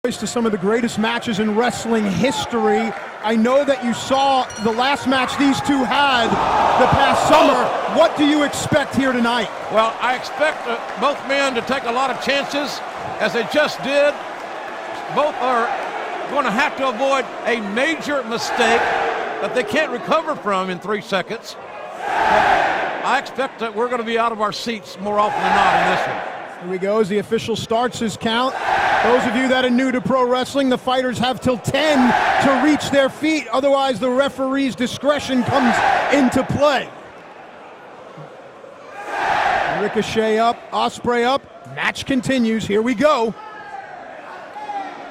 To some of the greatest matches in wrestling history. I know that you saw the last match these two had the past summer. What do you expect here tonight? Well, I expect both men to take a lot of chances, as they just did. Both are going to have to avoid a major mistake that they can't recover from in 3 seconds. I expect that we're going to be out of our seats more often than not in this one. Here we go as the official starts his count. Those of you that are new to pro wrestling, the fighters have till 10 to reach their feet. Otherwise, the referee's discretion comes into play. Ricochet up, Ospreay up. Match continues. Here we go.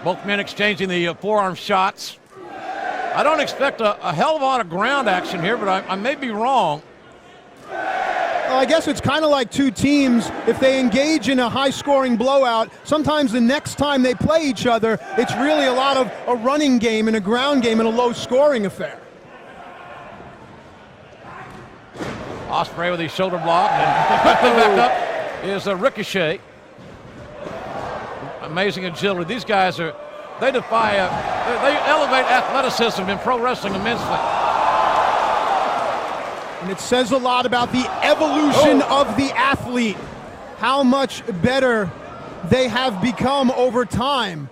Both men exchanging the forearm shots. I don't expect a hell of a lot of ground action here, but I may be wrong. Well, I guess it's kind of like two teams. If they engage in a high-scoring blowout, sometimes the next time they play each other, it's really a lot of a running game and a ground game and a low-scoring affair. Ospreay with his shoulder block, and quickly back up is a Ricochet. Amazing agility. These guys they elevate athleticism in pro wrestling immensely. And it says a lot about the evolution of the athlete, how much better they have become over time.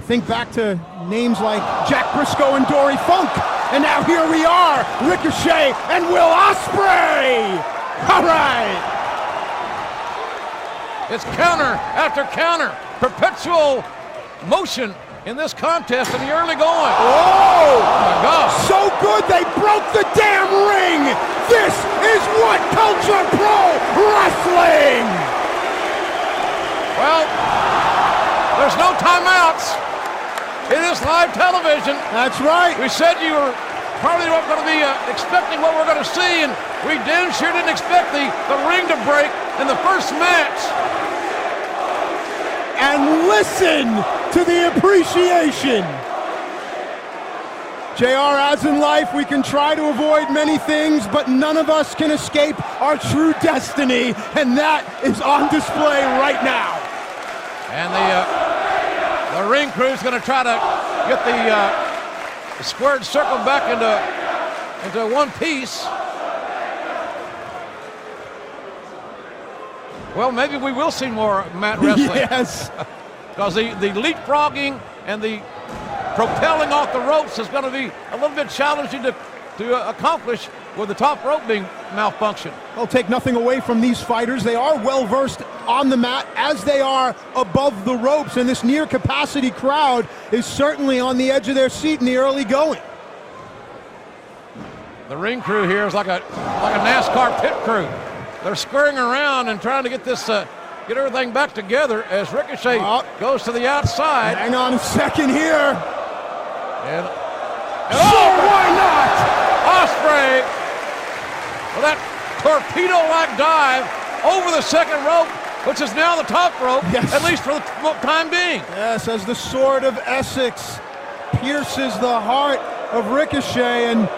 Think back to names like Jack Briscoe and Dory Funk, and now here we are, Ricochet and Will Ospreay. All right. It's counter after counter, perpetual motion in this contest in the early going. Oh my God. So good they broke the damn ring. This is what Culture Pro Wrestling. Well, there's no timeouts. It is live television. That's right. We said you were probably not going to be expecting what we're going to see, and we sure didn't expect the ring to break in the first match. And listen to the appreciation. JR, as in life, we can try to avoid many things, but none of us can escape our true destiny, and that is on display right now. And the ring crew is going to try to get the squared circle back into one piece. Well, maybe we will see more mat wrestling. Yes. Because the leapfrogging and the propelling off the ropes is going to be a little bit challenging to accomplish with the top rope being malfunctioned. I'll take nothing away from these fighters. They are well versed on the mat as they are above the ropes, and this near capacity crowd is certainly on the edge of their seat in the early going. The ring crew here is like a NASCAR pit crew. They're scurrying around and trying to get everything back together as Ricochet goes to the outside. Hang on a second here. And sure, why not? Ospreay with that torpedo-like dive over the second rope, which is now the top rope, at least for the time being. Yes, as the sword of Essex pierces the heart of Ricochet, and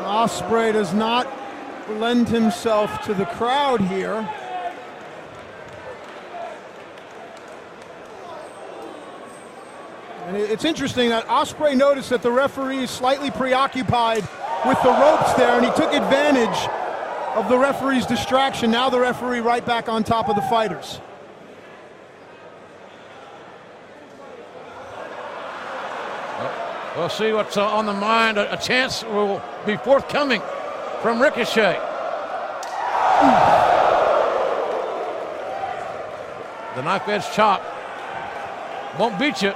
Ospreay does not lend himself to the crowd here. And it's interesting that Ospreay noticed that the referee is slightly preoccupied with the ropes there, and he took advantage of the referee's distraction. Now the referee right back on top of the fighters. We'll see what's on the mind. A chance will be forthcoming from Ricochet. The knife edge chop won't beat you,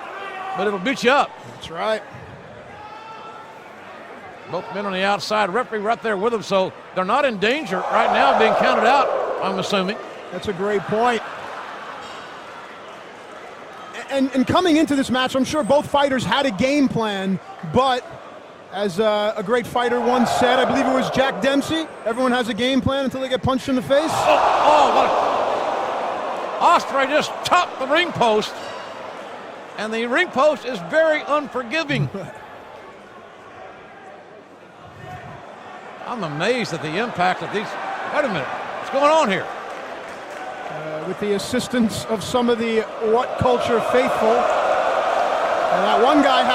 but it'll beat you up. That's right. Both men on the outside, referee right there with them, so they're not in danger right now of being counted out, I'm assuming. That's a great point. And coming into this match, I'm sure both fighters had a game plan, but as a great fighter once said, I believe it was Jack Dempsey, everyone has a game plan until they get punched in the face. Ospreay just chopped the ring post, and the ring post is very unforgiving. I'm amazed at the impact of these. Wait a minute, what's going on here? With the assistance of some of the What Culture faithful,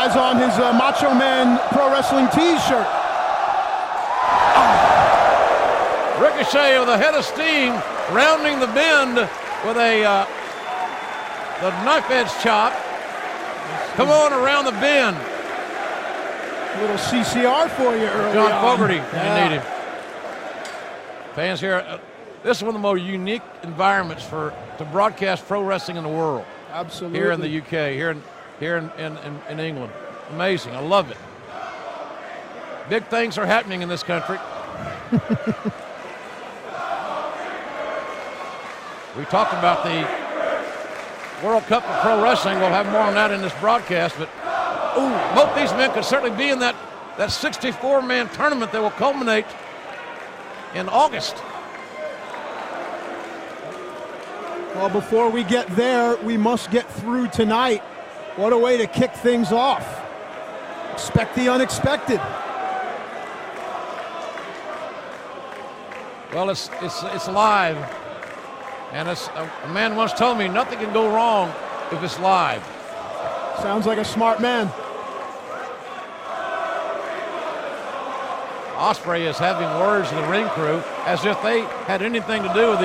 has on his Macho Man Pro Wrestling T-shirt. Ricochet with a head of steam, rounding the bend with a the knife edge chop. Come on around the bend. A little CCR for you early John on. Fogerty, Yeah. you need him. Fans here, this is one of the more unique environments to broadcast pro wrestling in the world. Absolutely. Here in the UK, here in England. Amazing, I love it. Big things are happening in this country. We talked about the World Cup of Pro Wrestling. We'll have more on that in this broadcast, but both these men could certainly be in that 64-man tournament that will culminate in August. Well, before we get there, we must get through tonight. What a way to kick things off. Expect the unexpected. Well, it's live. And as a man once told me, nothing can go wrong if it's live. Sounds like a smart man. Ospreay is having words to the ring crew as if they had anything to do with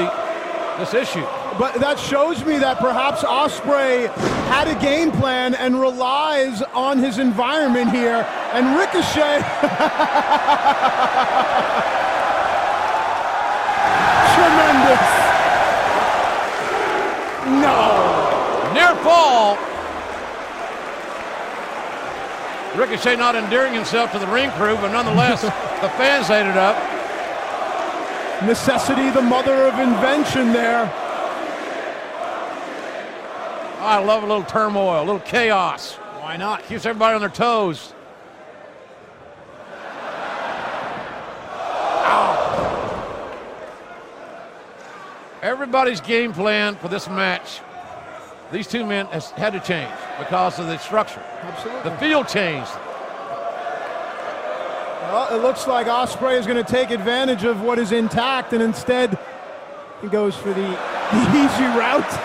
this issue. But that shows me that perhaps Ospreay had a game plan and relies on his environment here. And Ricochet. Tremendous. No. Near fall. Ricochet not endearing himself to the ring crew, but nonetheless, the fans ate it up. Necessity, the mother of invention there. I love a little turmoil, a little chaos. Why not? Keeps everybody on their toes. Ow. Everybody's game plan for this match, these two men has had to change because of the structure. Absolutely. The field changed. Well, it looks like Ospreay is going to take advantage of what is intact, and instead he goes for the easy route.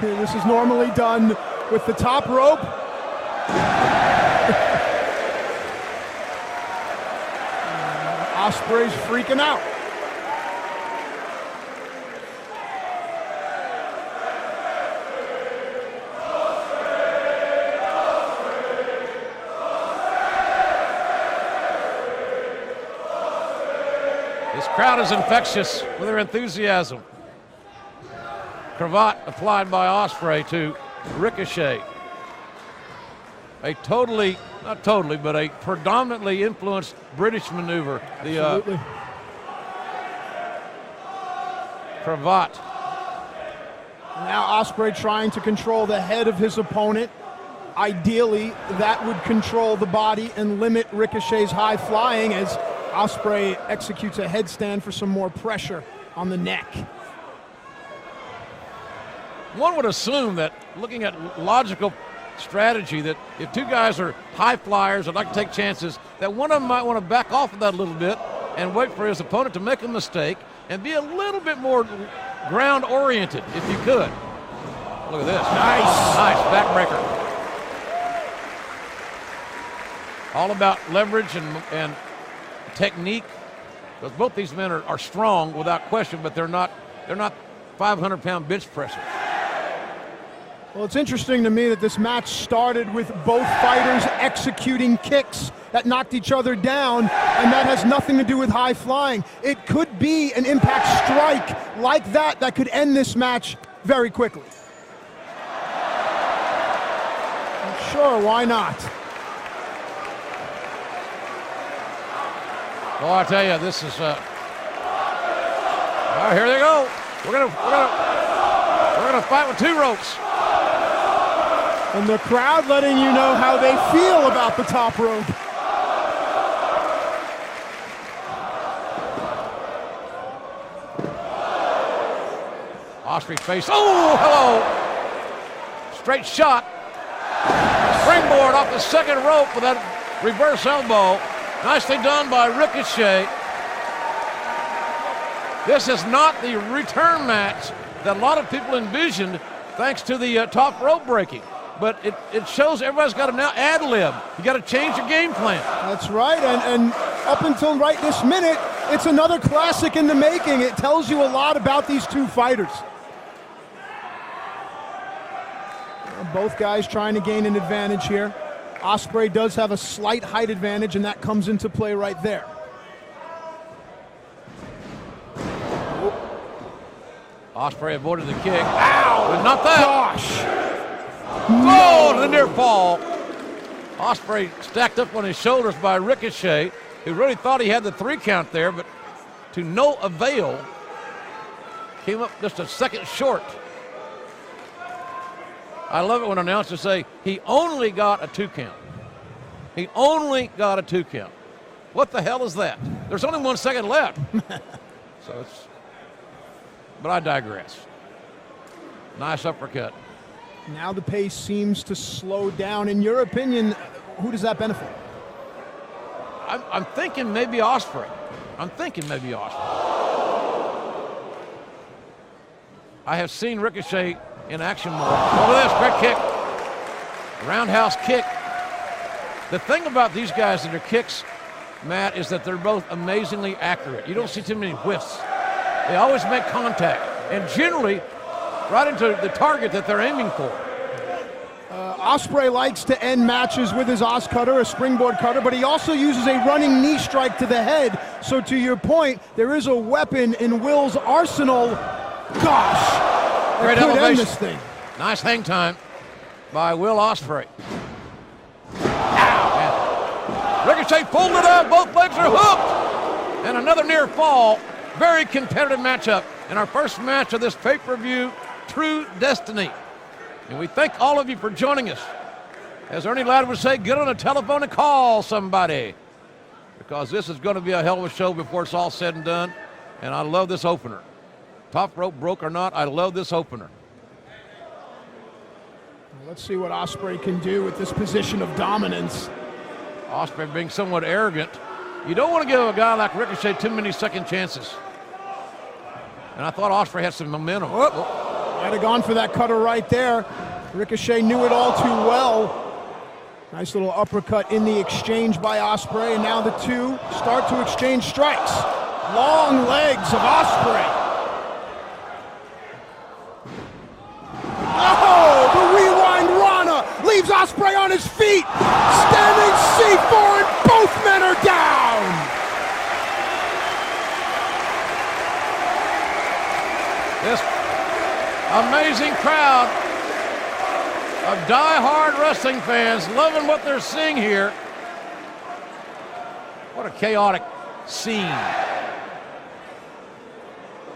This is normally done with the top rope. Ospreay's freaking out. This crowd is infectious with their enthusiasm. Cravat applied by Ospreay to Ricochet. A totally, not totally, but a predominantly influenced British maneuver. Absolutely. Cravat. Now Ospreay trying to control the head of his opponent. Ideally, that would control the body and limit Ricochet's high flying as Ospreay executes a headstand for some more pressure on the neck. One would assume that, looking at logical strategy, that if two guys are high flyers that like to take chances, that one of them might want to back off of that a little bit and wait for his opponent to make a mistake and be a little bit more ground oriented, if you could. Look at this. Nice backbreaker. All about leverage and technique, because both these men are strong without question, but they're not 500-pound bench pressers. Well, it's interesting to me that this match started with both fighters executing kicks that knocked each other down, and that has nothing to do with high flying. It could be an impact strike like that could end this match very quickly. Sure, why not? Well, I tell you, this is. All right, here they go. We're gonna fight with two ropes. And the crowd letting you know how they feel about the top rope. Ospreay face. Oh, hello. Straight shot. Springboard off the second rope with that reverse elbow. Nicely done by Ricochet. This is not the return match that a lot of people envisioned thanks to the top rope breaking. but it shows everybody's got to now ad-lib. You got to change your game plan. That's right, and up until right this minute, it's another classic in the making. It tells you a lot about these two fighters. Both guys trying to gain an advantage here. Ospreay does have a slight height advantage, and that comes into play right there. Ospreay avoided the kick. Ow! But not that. Gosh! Oh, the near fall. Ospreay stacked up on his shoulders by Ricochet, who really thought he had the 3 count there, but to no avail. Came up just a second short. I love it when announcers say he only got a 2 count. He only got a 2 count. What the hell is that? There's only 1 second left. So it's, but I digress. Nice uppercut. Now the pace seems to slow down. In your opinion, who does that benefit? I'm thinking maybe Ospreay. I have seen Ricochet in action more. Over this, great kick. Roundhouse kick. The thing about these guys and their kicks, Matt, is that they're both amazingly accurate. You don't see too many whiffs. They always make contact, and generally right into the target that they're aiming for. Ospreay likes to end matches with his Os cutter, a springboard cutter, but he also uses a running knee strike to the head. So to your point, there is a weapon in Will's arsenal. Gosh, great that could elevation. end this thing. Nice hang time by Will Ospreay. Ow! Ricochet pulled it up. Both legs are hooked. And another near fall. Very competitive matchup in our first match of this pay-per-view, True Destiny. And we thank all of you for joining us. As Ernie Ladd would say, get on a telephone and call somebody, because this is going to be a hell of a show before it's all said and done. And I love this opener. Top rope broke or not, I love this opener. Let's see what Ospreay can do with this position of dominance. Ospreay being somewhat arrogant. You don't want to give a guy like Ricochet too many second chances. And I thought Ospreay had some momentum. Might have gone for that cutter right there. Ricochet knew it all too well. Nice little uppercut in the exchange by Ospreay, and now the two start to exchange strikes. Long legs of Ospreay. Oh, the rewind Rana leaves Ospreay on his feet. Standing C4, and both men are down. This amazing crowd of die-hard wrestling fans loving what they're seeing here. What a chaotic scene.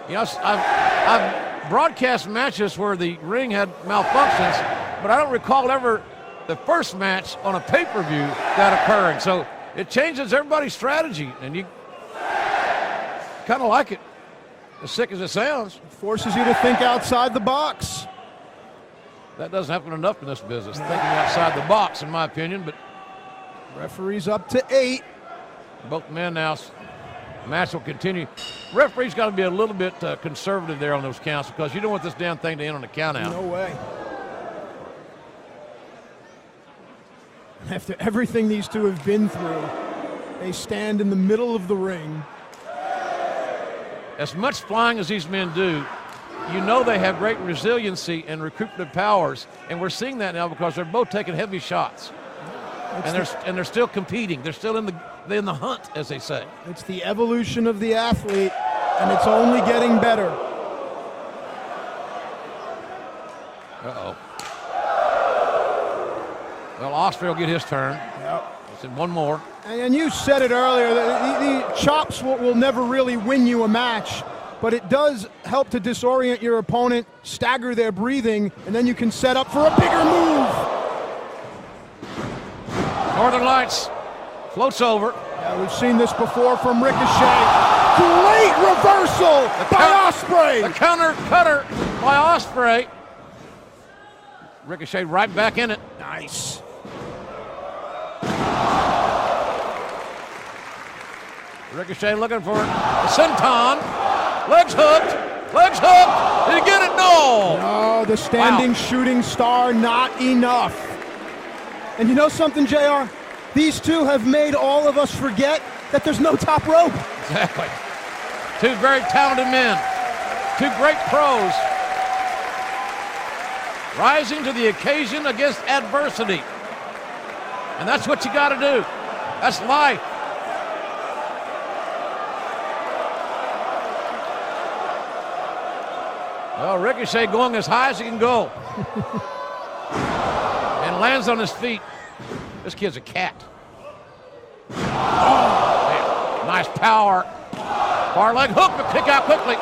You know, I've broadcast matches where the ring had malfunctions, but I don't recall ever the first match on a pay-per-view that occurring. So it changes everybody's strategy, and you kind of like it, as sick as it sounds. Forces you to think outside the box. That doesn't happen enough in this business, thinking outside the box, in my opinion. But referee's up to 8. Both men now. Match will continue. Referee's got to be a little bit conservative there on those counts, because you don't want this damn thing to end on a count out. No way. After everything these two have been through, they stand in the middle of the ring. As much flying as these men do, you know they have great resiliency and recuperative powers, and we're seeing that now because they're both taking heavy shots. And they're still competing. They're still in the hunt, as they say. It's the evolution of the athlete, and it's only getting better. Uh-oh. Well, Ospreay will get his turn. Yep. Let's see, one more. And you said it earlier, the chops will never really win you a match, but it does help to disorient your opponent, stagger their breathing, and then you can set up for a bigger move. Northern Lights floats over. Yeah, we've seen this before from Ricochet. Great reversal by Ospreay. The counter cutter by Ospreay. Ricochet right back in it. Nice. Ricochet looking for a senton. Legs hooked. Legs hooked. Did he get it? No. Oh, the standing shooting star, not enough. And you know something, JR? These two have made all of us forget that there's no top rope. Exactly. Two very talented men. Two great pros. Rising to the occasion against adversity. And that's what you got to do. That's life. Well, Ricochet going as high as he can go. And lands on his feet. This kid's a cat. Oh, nice power. Far leg hook, but kick out quickly.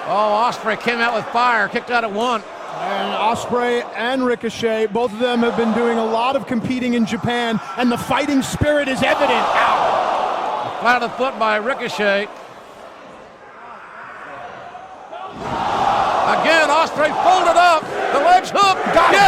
Oh, Ospreay came out with fire, kicked out at one. And Ospreay and Ricochet, both of them have been doing a lot of competing in Japan, and the fighting spirit is evident. Ow! Flat of the foot by Ricochet. Again, Ospreay folded up. The legs hook. Got it.